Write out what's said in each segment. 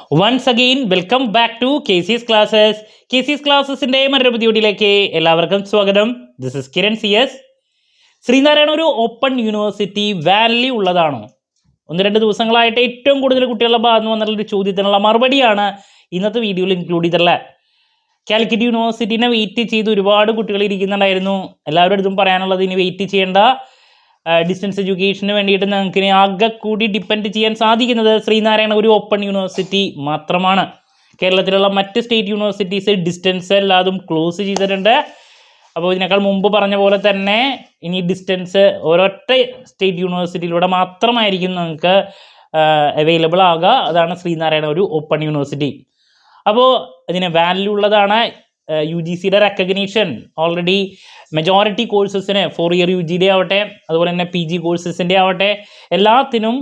Once again, welcome back to KC's Classes. KC's Classesന്റെ മറ്റൊരു പുതിയ വീഡിയോയിലേക്ക് എല്ലാവർക്കും സ്വാഗതം. This is Kiran CS. Sreenarayana ഒരു ഓപ്പൺ യൂണിവേഴ്സിറ്റി വാല്യൂ ഉള്ളതാണോ? 1-2 ദിവസങ്ങളായിട്ട് ഏറ്റവും കൂടുതൽ കുട്ടികളുടെ ഭാഗത്ത് നിന്ന് വന്നിട്ടുള്ള ചോദ്യത്തിനുള്ള മറുപടിയാണ് ഇന്നത്തെ വീഡിയോയിൽ ഇൻക്ലൂഡ് ചെയ്തിട്ടുള്ളത്. കാലിക്കറ്റ് യൂണിവേഴ്സിറ്റിനെ വെയിറ്റ് ചെയ്ത് ഒരുപാട് കുട്ടികൾ ഇരിക്കുന്നുണ്ടായിരുന്നു. എല്ലാവരുടെ അടുത്തും പറയാനുള്ളത് ഇനി വെയിറ്റ് ചെയ്യേണ്ട, ഡിസ്റ്റൻസ് എഡ്യൂക്കേഷന് വേണ്ടിയിട്ട് നിങ്ങൾക്ക് ആകെ കൂടി ഡിപ്പെൻഡ് ചെയ്യാൻ സാധിക്കുന്നത് ശ്രീനാരായണ ഒരു ഓപ്പൺ യൂണിവേഴ്സിറ്റി മാത്രമാണ്. കേരളത്തിലുള്ള മറ്റ് സ്റ്റേറ്റ് യൂണിവേഴ്സിറ്റീസ് ഡിസ്റ്റൻസ് എല്ലാതും ക്ലോസ് ചെയ്തിട്ടുണ്ട്. അപ്പോൾ ഇതിനേക്കാൾ മുമ്പ് പറഞ്ഞ പോലെ തന്നെ ഇനി ഡിസ്റ്റൻസ് ഒരൊറ്റ സ്റ്റേറ്റ് യൂണിവേഴ്സിറ്റിയിലൂടെ മാത്രമായിരിക്കും നിങ്ങൾക്ക് അവൈലബിൾ ആകുക. അതാണ് ശ്രീനാരായണ ഒരു ഓപ്പൺ യൂണിവേഴ്സിറ്റി. അപ്പോൾ ഇതിന് വാല്യൂ ഉള്ളതാണ്. UGCയുടെ റെക്കഗ്നീഷൻ ഓൾറെഡി മെജോറിറ്റി കോഴ്സസിന് 4 ഇയർ UGയുടെ ആവട്ടെ, അതുപോലെ തന്നെ PG കോഴ്സസിൻ്റെ ആവട്ടെ, എല്ലാത്തിനും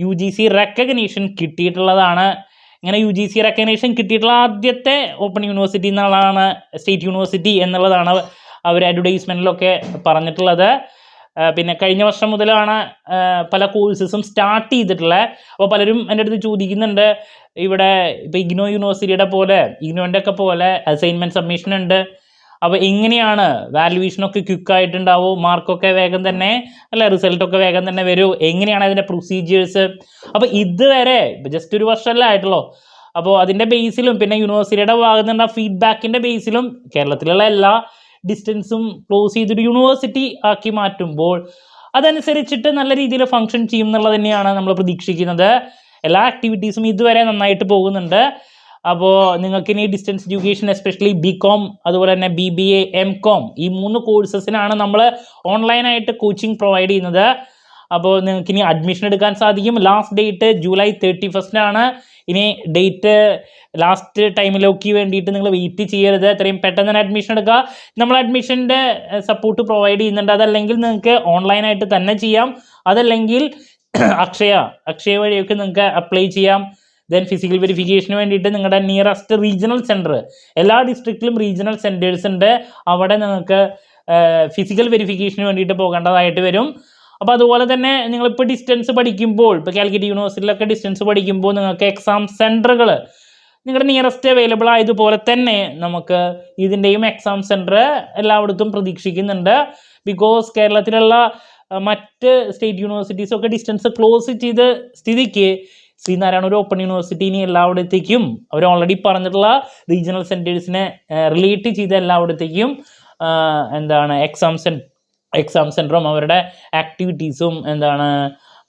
UGC റെക്കഗ്നീഷൻ കിട്ടിയിട്ടുള്ളതാണ്. ഇങ്ങനെ UGC റെക്കഗ്നീഷൻ കിട്ടിയിട്ടുള്ള ആദ്യത്തെ ഓപ്പൺ യൂണിവേഴ്സിറ്റി എന്നുള്ളതാണ് സ്റ്റേറ്റ് യൂണിവേഴ്സിറ്റി എന്നുള്ളതാണ് അവർ അഡ്വർടൈസ്മെൻറ്റിലൊക്കെ പറഞ്ഞിട്ടുള്ളത്. പിന്നെ കഴിഞ്ഞ വർഷം മുതലാണ് പല കോഴ്സസും സ്റ്റാർട്ട് ചെയ്തിട്ടുള്ളത്. അപ്പോൾ പലരും എൻ്റെ അടുത്ത് ചോദിക്കുന്നുണ്ട്, ഇവിടെ ഇപ്പോൾ ഇഗ്നോ യൂണിവേഴ്സിറ്റിയുടെ പോലെ ഇഗ്നോൻ്റെ ഒക്കെ പോലെ അസൈൻമെൻറ്റ് സബ്മിഷൻ ഉണ്ട്, അപ്പോൾ എങ്ങനെയാണ് വാല്യുവേഷനൊക്കെ ക്വിക്കായിട്ടുണ്ടാവും, മാർക്കൊക്കെ വേഗം തന്നെ അല്ല റിസൾട്ടൊക്കെ വേഗം തന്നെ വരും, എങ്ങനെയാണ് അതിൻ്റെ പ്രൊസീജിയേഴ്സ്? അപ്പോൾ ഇതുവരെ ജസ്റ്റ് ഒരു വർഷമല്ലേ ആയിട്ടുള്ളൂ. അപ്പോൾ അതിൻ്റെ ബേസിലും പിന്നെ യൂണിവേഴ്സിറ്റിയുടെ ഭാഗത്ത് നിന്നുള്ള ഫീഡ്ബാക്കിൻ്റെ ബേസിലും കേരളത്തിലുള്ള എല്ലാ ഡിസ്റ്റൻസും ക്ലോസ് ചെയ്തൊരു യൂണിവേഴ്സിറ്റി ആക്കി മാറ്റുമ്പോൾ അതനുസരിച്ചിട്ട് നല്ല രീതിയിൽ ഫങ്ഷൻ ചെയ്യും എന്നുള്ളത് തന്നെയാണ് നമ്മൾ പ്രതീക്ഷിക്കുന്നത്. എല്ലാ ആക്ടിവിറ്റീസും ഇതുവരെ നന്നായിട്ട് പോകുന്നുണ്ട്. അപ്പോൾ നിങ്ങൾക്ക് ഇനി ഡിസ്റ്റൻസ് എഡ്യൂക്കേഷൻ എസ്പെഷ്യലി BCom അതുപോലെ തന്നെ BBA MCom ഈ 3 കോഴ്സസിനാണ് നമ്മൾ ഓൺലൈനായിട്ട് കോച്ചിങ് പ്രൊവൈഡ് ചെയ്യുന്നത്. അപ്പോൾ നിങ്ങൾക്ക് ഇനി അഡ്മിഷൻ എടുക്കാൻ സാധിക്കും. ലാസ്റ്റ് ഡേറ്റ് ജൂലൈ 31 ഇനി ഡേറ്റ് ലാസ്റ്റ് ടൈമിലേക്ക് വേണ്ടിയിട്ട് നിങ്ങൾ വെയിറ്റ് ചെയ്യരുത്, എത്രയും പെട്ടെന്ന് തന്നെ അഡ്മിഷൻ എടുക്കുക. നമ്മൾ അഡ്മിഷൻ്റെ സപ്പോർട്ട് പ്രൊവൈഡ് ചെയ്യുന്നുണ്ട്. അതല്ലെങ്കിൽ നിങ്ങൾക്ക് ഓൺലൈനായിട്ട് തന്നെ ചെയ്യാം, അതല്ലെങ്കിൽ അക്ഷയ വഴിയൊക്കെ നിങ്ങൾക്ക് അപ്ലൈ ചെയ്യാം. ദെൻ ഫിസിക്കൽ വെരിഫിക്കേഷന് വേണ്ടിയിട്ട് നിങ്ങളുടെ നിയറസ്റ്റ് റീജിയണൽ സെൻറ്റർ, എല്ലാ ഡിസ്ട്രിക്റ്റിലും റീജിയണൽ സെൻറ്റേഴ്സ് ഉണ്ട്, അവിടെ നിങ്ങൾക്ക് ഫിസിക്കൽ വെരിഫിക്കേഷന് വേണ്ടിയിട്ട് പോകേണ്ടതായിട്ട് വരും. അപ്പോൾ അതുപോലെ തന്നെ നിങ്ങളിപ്പോൾ ഡിസ്റ്റൻസ് പഠിക്കുമ്പോൾ, ഇപ്പോൾ കാലിക്കറ്റ് യൂണിവേഴ്സിറ്റിയിലൊക്കെ ഡിസ്റ്റൻസ് പഠിക്കുമ്പോൾ നിങ്ങൾക്ക് എക്സാം സെൻറ്ററുകൾ നിങ്ങളുടെ നിയറസ്റ്റ് അവൈലബിൾ ആയതുപോലെ തന്നെ നമുക്ക് ഇതിൻ്റെയും എക്സാം സെൻറ്റർ എല്ലായിടത്തും പ്രതീക്ഷിക്കുന്നുണ്ട്. ബിക്കോസ് കേരളത്തിലുള്ള മറ്റ് സ്റ്റേറ്റ് യൂണിവേഴ്സിറ്റീസൊക്കെ ഡിസ്റ്റൻസ് ക്ലോസ് ചെയ്ത് സ്ഥിതിക്ക് ശ്രീനാരായണ ഒരു ഓപ്പൺ യൂണിവേഴ്സിറ്റി ഇനി എല്ലായിടത്തേക്കും അവർ ഓൾറെഡി പറഞ്ഞിട്ടുള്ള റീജിയണൽ സെൻറ്റേഴ്സിനെ റിലേറ്റ് ചെയ്ത് എല്ലായിടത്തേക്കും എക്സാം സെൻറ്ററും അവരുടെ ആക്ടിവിറ്റീസും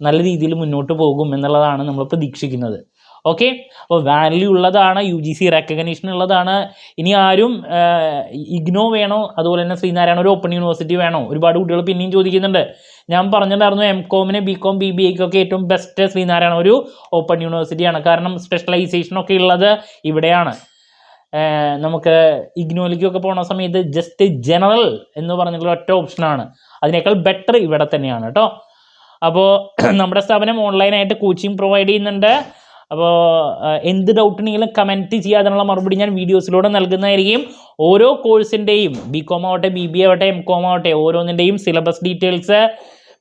നല്ല രീതിയിൽ മുന്നോട്ട് പോകും എന്നുള്ളതാണ് നമ്മൾ പ്രതീക്ഷിക്കുന്നത്. ഓക്കെ, അപ്പോൾ വാല്യൂ ഉള്ളതാണ്, UGC റെക്കഗ്നീഷൻ ഉള്ളതാണ്. ഇനി ആരും ഇഗ്നോ വേണോ അതുപോലെ തന്നെ ശ്രീനാരായണ ഒരു ഓപ്പൺ യൂണിവേഴ്സിറ്റി വേണോ, ഒരുപാട് കുട്ടികൾ പിന്നെയും ചോദിക്കുന്നുണ്ട്. ഞാൻ പറഞ്ഞിട്ടുണ്ടായിരുന്നു MComന് BCom BBAക്കൊക്കെ ഏറ്റവും ബെസ്റ്റ് ശ്രീനാരായണ ഒരു ഓപ്പൺ യൂണിവേഴ്സിറ്റിയാണ്. കാരണം സ്പെഷ്യലൈസേഷനൊക്കെ ഉള്ളത് ഇവിടെയാണ്. നമുക്ക് ഇഗ്നോയിലേക്കൊക്കെ പോകുന്ന സമയത്ത് ജസ്റ്റ് ജനറൽ എന്ന് പറഞ്ഞിട്ടുള്ള ഒറ്റ ഓപ്ഷനാണ്, അതിനേക്കാൾ ബെറ്റർ ഇവിടെ തന്നെയാണ് കേട്ടോ. അപ്പോൾ നമ്മുടെ സ്ഥാപനം ഓൺലൈനായിട്ട് കോച്ചിങ് പ്രൊവൈഡ് ചെയ്യുന്നുണ്ട്. അപ്പോൾ എന്ത് ഡൗട്ടുണ്ടെങ്കിലും കമൻറ്റ് ചെയ്യുക, അതിനുള്ള മറുപടി ഞാൻ വീഡിയോസിലൂടെ നൽകുന്നതായിരിക്കും. ഓരോ കോഴ്സിൻ്റെയും BCom ആവട്ടെ BBA ആവട്ടെ MCom ആവട്ടെ ഓരോന്നിൻ്റെയും സിലബസ് ഡീറ്റെയിൽസ്,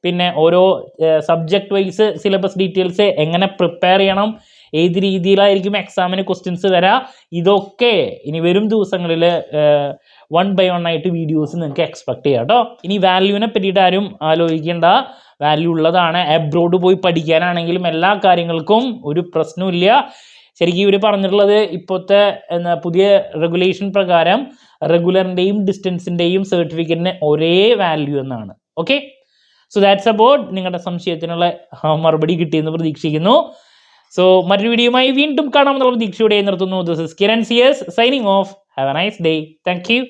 പിന്നെ ഓരോ സബ്ജക്റ്റ് വൈസ് സിലബസ് ഡീറ്റെയിൽസ്, എങ്ങനെ പ്രിപ്പയർ ചെയ്യണം, ഏത് രീതിയിലായിരിക്കും എക്സാമിന് ക്വസ്റ്റ്യൻസ് വരിക, ഇതൊക്കെ ഇനി വരും ദിവസങ്ങളിൽ 1 by 1 ആയിട്ട് വീഡിയോസ് നിങ്ങൾക്ക് എക്സ്പെക്ട് ചെയ്യാം കേട്ടോ. ഇനി വാല്യൂവിനെ പറ്റിയിട്ട് ആരും ആലോചിക്കേണ്ട, വാല്യൂ ഉള്ളതാണ്. അബ്രോഡ് പോയി പഠിക്കാനാണെങ്കിലും എല്ലാ കാര്യങ്ങൾക്കും ഒരു പ്രശ്നമില്ല. ശരിക്കും ഇവർ പറഞ്ഞിട്ടുള്ളത് ഇപ്പോഴത്തെ പുതിയ റെഗുലേഷൻ പ്രകാരം റെഗുലറിൻ്റെയും ഡിസ്റ്റൻസിൻ്റെയും സർട്ടിഫിക്കറ്റിന് ഒരേ വാല്യൂ എന്നാണ്. Okay, so that's about. നിങ്ങളുടെ സംശയത്തിനുള്ള മറുപടി കിട്ടിയെന്ന് പ്രതീക്ഷിക്കുന്നു. സോ മറ്റൊരു വീഡിയോയുമായി വീണ്ടും കാണാമെന്നുള്ള പ്രതീക്ഷയോടെ നിർത്തുന്നു. This is Kiran CS signing off. Have a nice day. Thank U.